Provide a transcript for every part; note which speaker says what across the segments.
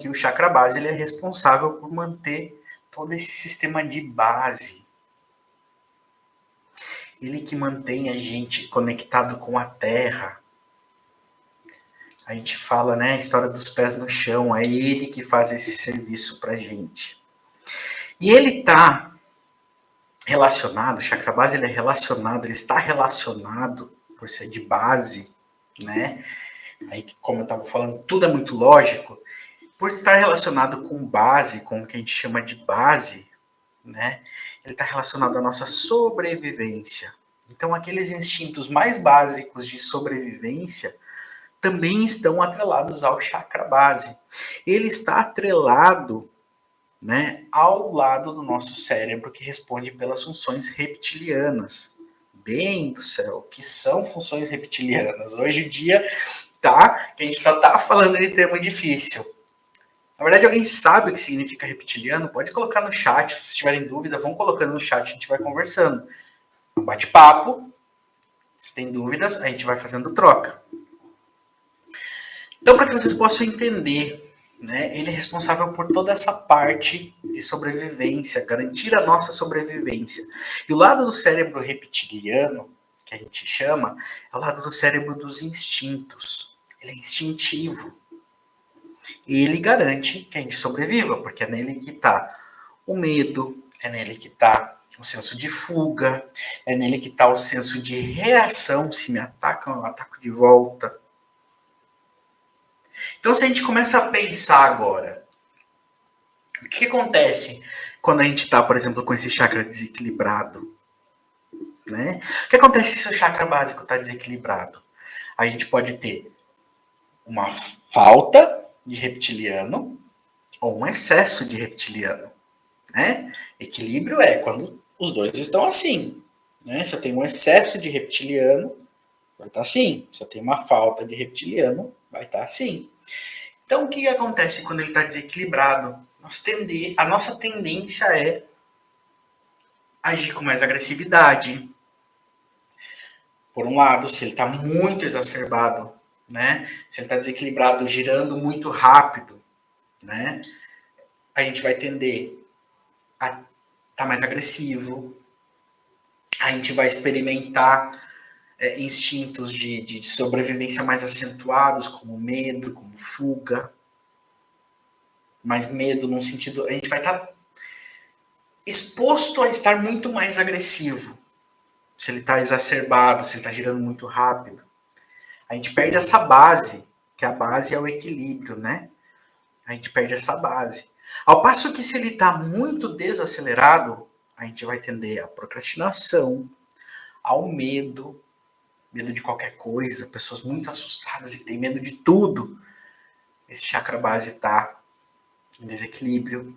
Speaker 1: que o chakra base ele é responsável por manter todo esse sistema de base. Ele que mantém a gente conectado com a terra. A gente fala, né, a história dos pés no chão, é ele que faz esse serviço pra gente. E ele tá relacionado, o chakra base ele é relacionado, ele está relacionado por ser de base, né? Aí, como eu estava falando, tudo é muito lógico. Por estar relacionado com base, com o que a gente chama de base, né? Ele está relacionado à nossa sobrevivência. Então, aqueles instintos mais básicos de sobrevivência também estão atrelados ao chakra base. Ele está atrelado, né, ao lado do nosso cérebro que responde pelas funções reptilianas. Bem do céu, que são funções reptilianas? Hoje em dia, tá? Que a gente só tá falando de termo difícil. Na verdade, alguém sabe o que significa reptiliano? Pode colocar no chat, se tiverem dúvida, vão colocando no chat, a gente vai conversando. Um bate-papo, se tem dúvidas, a gente vai fazendo troca. Então, para que vocês possam entender, né, ele é responsável por toda essa parte de sobrevivência, garantir a nossa sobrevivência. E o lado do cérebro reptiliano, que a gente chama, é o lado do cérebro dos instintos. Ele é instintivo. E ele garante que a gente sobreviva, porque é nele que está o medo, é nele que está o senso de fuga, é nele que está o senso de reação. Se me atacam, eu ataco de volta. Então, se a gente começa a pensar agora, o que acontece quando a gente está, por exemplo, com esse chakra desequilibrado? Né? O que acontece se o chakra básico está desequilibrado? A gente pode ter uma falta de reptiliano ou um excesso de reptiliano. Né? Equilíbrio é quando os dois estão assim. Né? Se eu tenho um excesso de reptiliano, vai estar assim. Se eu tenho uma falta de reptiliano, vai estar assim. Então, o que acontece quando ele está desequilibrado? A nossa tendência é agir com mais agressividade. Por um lado, se ele está muito exacerbado, né? Se ele está desequilibrado, girando muito rápido, né? A gente vai tender a estar tá mais agressivo. A gente vai experimentar instintos de sobrevivência mais acentuados, como medo, como fuga. Mais medo num sentido... A gente vai estar exposto a estar muito mais agressivo. Se ele está exacerbado, se ele está girando muito rápido. A gente perde essa base, que a base é o equilíbrio, né? A gente perde essa base. Ao passo que se ele está muito desacelerado, a gente vai tender à procrastinação, ao medo, medo de qualquer coisa, pessoas muito assustadas e que têm medo de tudo. Esse chakra base está em desequilíbrio.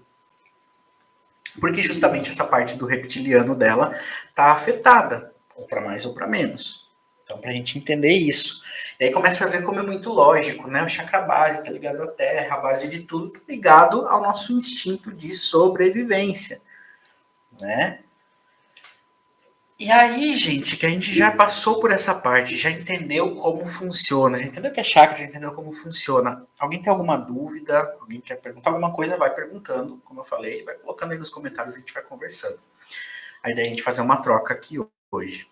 Speaker 1: Porque justamente essa parte do reptiliano dela está afetada, ou para mais ou para menos. Então, para a gente entender isso. E aí começa a ver como é muito lógico, né? O chakra base está ligado à terra, a base de tudo está ligado ao nosso instinto de sobrevivência, né? E aí, gente, que a gente já passou por essa parte, já entendeu como funciona, já entendeu o que é chakra, já entendeu como funciona. Alguém tem alguma dúvida? Alguém quer perguntar alguma coisa? Vai perguntando, como eu falei, vai colocando aí nos comentários e a gente vai conversando. A ideia é a gente fazer uma troca aqui hoje.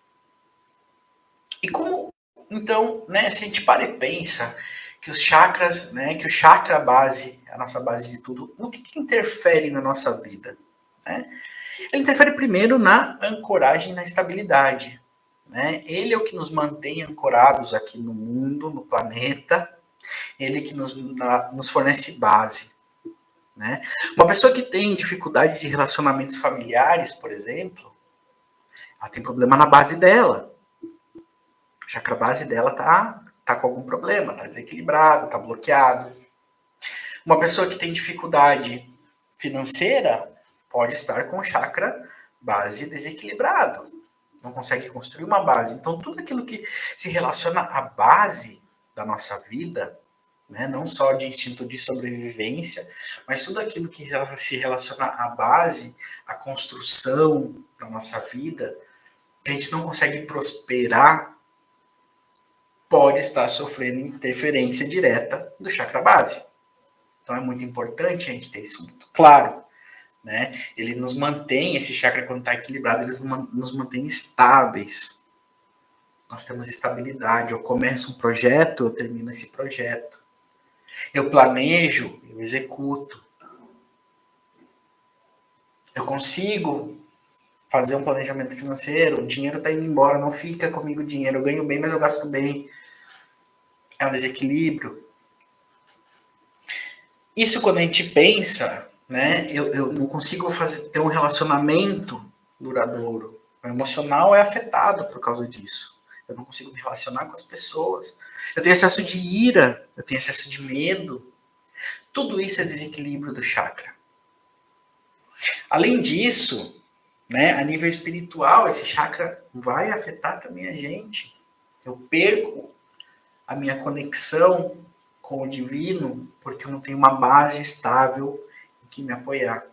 Speaker 1: E como, então, né, se a gente para e pensa que os chakras, né, que o chakra base, a nossa base de tudo, no que interfere na nossa vida? Né? Ele interfere primeiro na ancoragem, na estabilidade. Né? Ele é o que nos mantém ancorados aqui no mundo, no planeta. Ele que nos fornece base. Né? Uma pessoa que tem dificuldade de relacionamentos familiares, por exemplo, ela tem problema na base dela. O chakra base dela tá com algum problema, tá desequilibrado, tá bloqueado. Uma pessoa que tem dificuldade financeira pode estar com o chakra base desequilibrado. Não consegue construir uma base. Então, tudo aquilo que se relaciona à base da nossa vida, né, não só de instinto de sobrevivência, mas tudo aquilo que se relaciona à base, à construção da nossa vida, a gente não consegue prosperar, pode estar sofrendo interferência direta do chakra base. Então é muito importante a gente ter isso muito claro, né? Ele nos mantém, esse chakra quando está equilibrado, ele nos mantém estáveis. Nós temos estabilidade. Eu começo um projeto, eu termino esse projeto. Eu planejo, eu executo. Eu consigo fazer um planejamento financeiro, o dinheiro está indo embora, não fica comigo o dinheiro. Eu ganho bem, mas eu gasto bem. É um desequilíbrio. Isso quando a gente pensa, né? Eu não consigo ter um relacionamento duradouro. O emocional é afetado por causa disso. Eu não consigo me relacionar com as pessoas. Eu tenho excesso de ira, eu tenho excesso de medo. Tudo isso é desequilíbrio do chakra. Além disso, né, a nível espiritual, esse chakra vai afetar também a gente. Eu perco a minha conexão com o divino porque eu não tenho uma base estável em que me apoiar.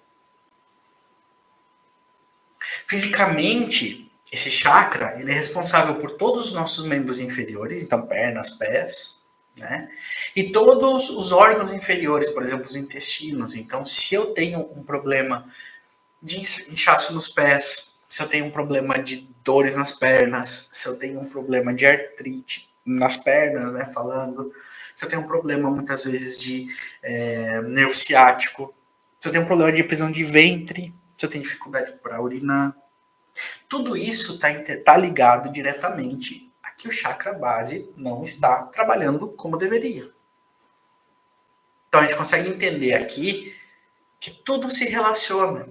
Speaker 1: Fisicamente, esse chakra ele é responsável por todos os nossos membros inferiores, então pernas, pés, né? E todos os órgãos inferiores, por exemplo, os intestinos. Então, se eu tenho um problema de inchaço nos pés, se eu tenho um problema de dores nas pernas, se eu tenho um problema de artrite nas pernas, né, falando, se eu tenho um problema muitas vezes de nervo ciático, se eu tenho um problema de prisão de ventre, se eu tenho dificuldade para urinar, tudo isso está ligado diretamente a que o chakra base não está trabalhando como deveria. Então a gente consegue entender aqui que tudo se relaciona.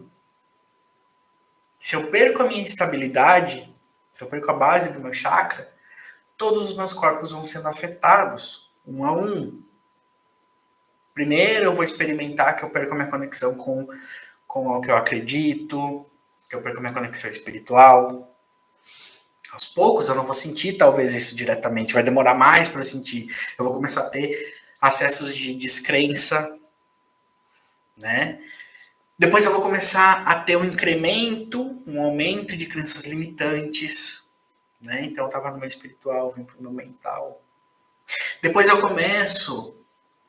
Speaker 1: Se eu perco a minha estabilidade, se eu perco a base do meu chakra, todos os meus corpos vão sendo afetados, um a um. Primeiro eu vou experimentar que eu perco a minha conexão com o que eu acredito, que eu perco a minha conexão espiritual. Aos poucos eu não vou sentir talvez isso diretamente, vai demorar mais para eu sentir. Eu vou começar a ter acessos de descrença, né? Depois eu vou começar a ter um incremento, um aumento de crenças limitantes, né? Então eu estava no meu espiritual, vim para o meu mental. Depois eu começo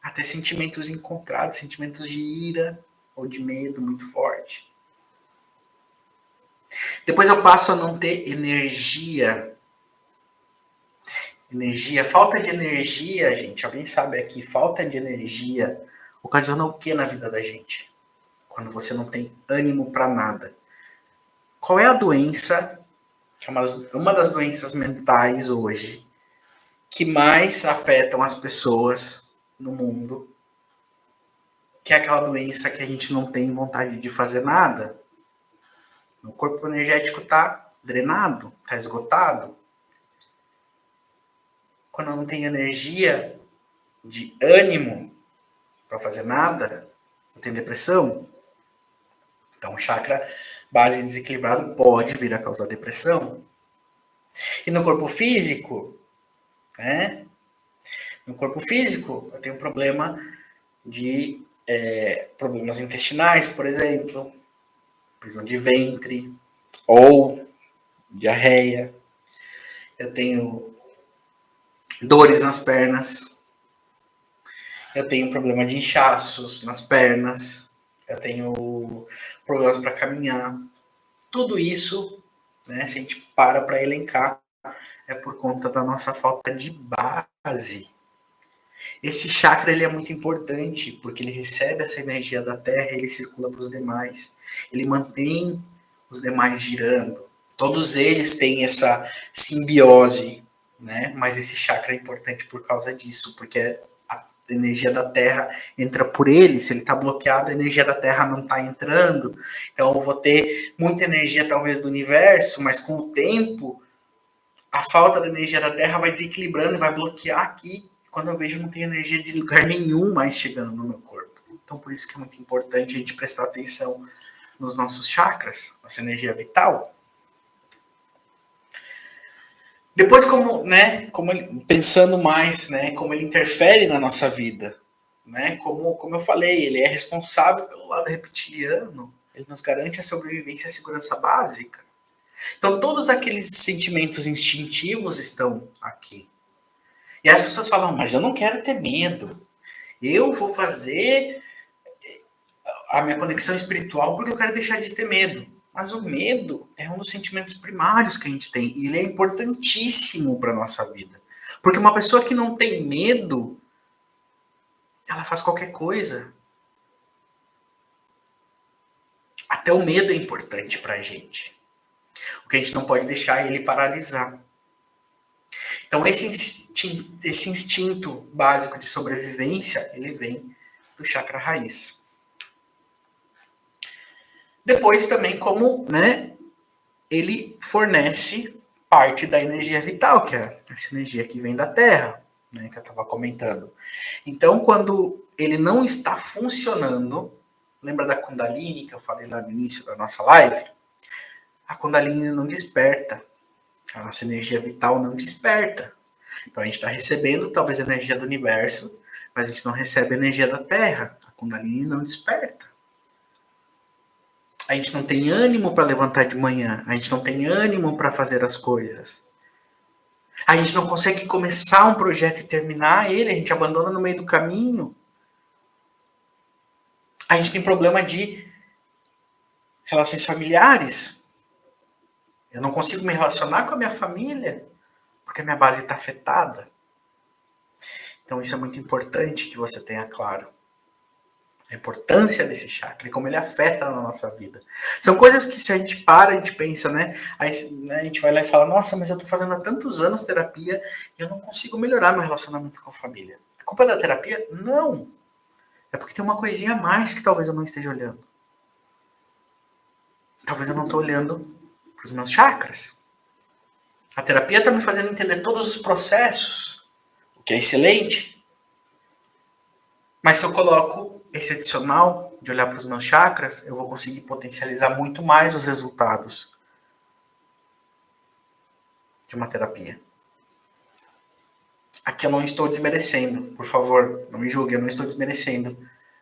Speaker 1: a ter sentimentos encontrados, sentimentos de ira ou de medo muito forte. Depois eu passo a não ter energia. Falta de energia, gente. Alguém sabe aqui, falta de energia ocasiona o que na vida da gente? Quando você não tem ânimo para nada. Qual é a doença, que é uma das doenças mentais hoje, que mais afetam as pessoas no mundo? Que é aquela doença que a gente não tem vontade de fazer nada. O corpo energético está drenado, está esgotado. Quando eu não tenho energia de ânimo para fazer nada, eu tenho depressão. Então, o chakra base desequilibrado pode vir a causar depressão. E no corpo físico, né? No corpo físico, eu tenho um problema de problemas intestinais, por exemplo, prisão de ventre ou diarreia. Eu tenho dores nas pernas. Eu tenho problema de inchaços nas pernas. Eu tenho problemas para caminhar. Tudo isso, né, se a gente para elencar, é por conta da nossa falta de base. Esse chakra ele é muito importante, porque ele recebe essa energia da Terra e ele circula para os demais. Ele mantém os demais girando. Todos eles têm essa simbiose, né? Mas esse chakra é importante por causa disso, porque a energia da Terra entra por ele. Se ele está bloqueado, a energia da Terra não está entrando. Então eu vou ter muita energia talvez do universo, mas com o tempo a falta da energia da Terra vai desequilibrando e vai bloquear aqui. Quando eu vejo, não tem energia de lugar nenhum mais chegando no meu corpo. Então, por isso que é muito importante a gente prestar atenção nos nossos chakras, nossa energia vital. Depois, como ele, pensando mais, né, como ele interfere na nossa vida, né, como eu falei, ele é responsável pelo lado reptiliano, ele nos garante a sobrevivência e a segurança básica. Então, todos aqueles sentimentos instintivos estão aqui. E as pessoas falam, mas eu não quero ter medo. Eu vou fazer a minha conexão espiritual porque eu quero deixar de ter medo. Mas o medo é um dos sentimentos primários que a gente tem e ele é importantíssimo para nossa vida. Porque uma pessoa que não tem medo, ela faz qualquer coisa. Até o medo é importante para a gente. O que a gente não pode deixar é ele paralisar. Então esse instinto básico de sobrevivência, ele vem do chakra raiz. Depois também como, né, ele fornece parte da energia vital, que é essa energia que vem da Terra, né, que eu estava comentando. Então, quando ele não está funcionando, lembra da Kundalini que eu falei lá no início da nossa live? A Kundalini não desperta, a nossa energia vital não desperta. Então a gente está recebendo talvez a energia do universo, mas a gente não recebe a energia da Terra. A Kundalini não desperta. A gente não tem ânimo para levantar de manhã. A gente não tem ânimo para fazer as coisas. A gente não consegue começar um projeto e terminar ele. A gente abandona no meio do caminho. A gente tem problema de relações familiares. Eu não consigo me relacionar com a minha família porque a minha base está afetada. Então isso é muito importante que você tenha claro. A importância desse chakra e como ele afeta na nossa vida. São coisas que se a gente para, a gente pensa, né? Aí né, a gente vai lá e fala, nossa, mas eu tô fazendo há tantos anos terapia e eu não consigo melhorar meu relacionamento com a família. A culpa é da terapia? Não. É porque tem uma coisinha a mais que talvez eu não esteja olhando. Talvez eu não estou olhando para os meus chakras. A terapia está me fazendo entender todos os processos, o que é excelente. Mas se eu coloco esse adicional de olhar para os meus chakras, eu vou conseguir potencializar muito mais os resultados de uma terapia. Aqui eu não estou desmerecendo, por favor, não me julgue, eu não estou desmerecendo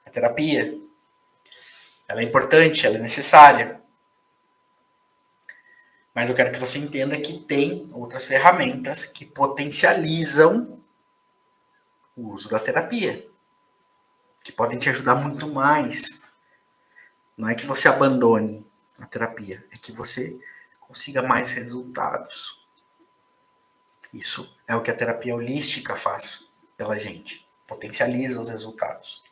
Speaker 1: a terapia. Ela é importante, ela é necessária. Mas eu quero que você entenda que tem outras ferramentas que potencializam o uso da terapia, que podem te ajudar muito mais. Não é que você abandone a terapia, é que você consiga mais resultados. Isso é o que a terapia holística faz pela gente. Potencializa os resultados.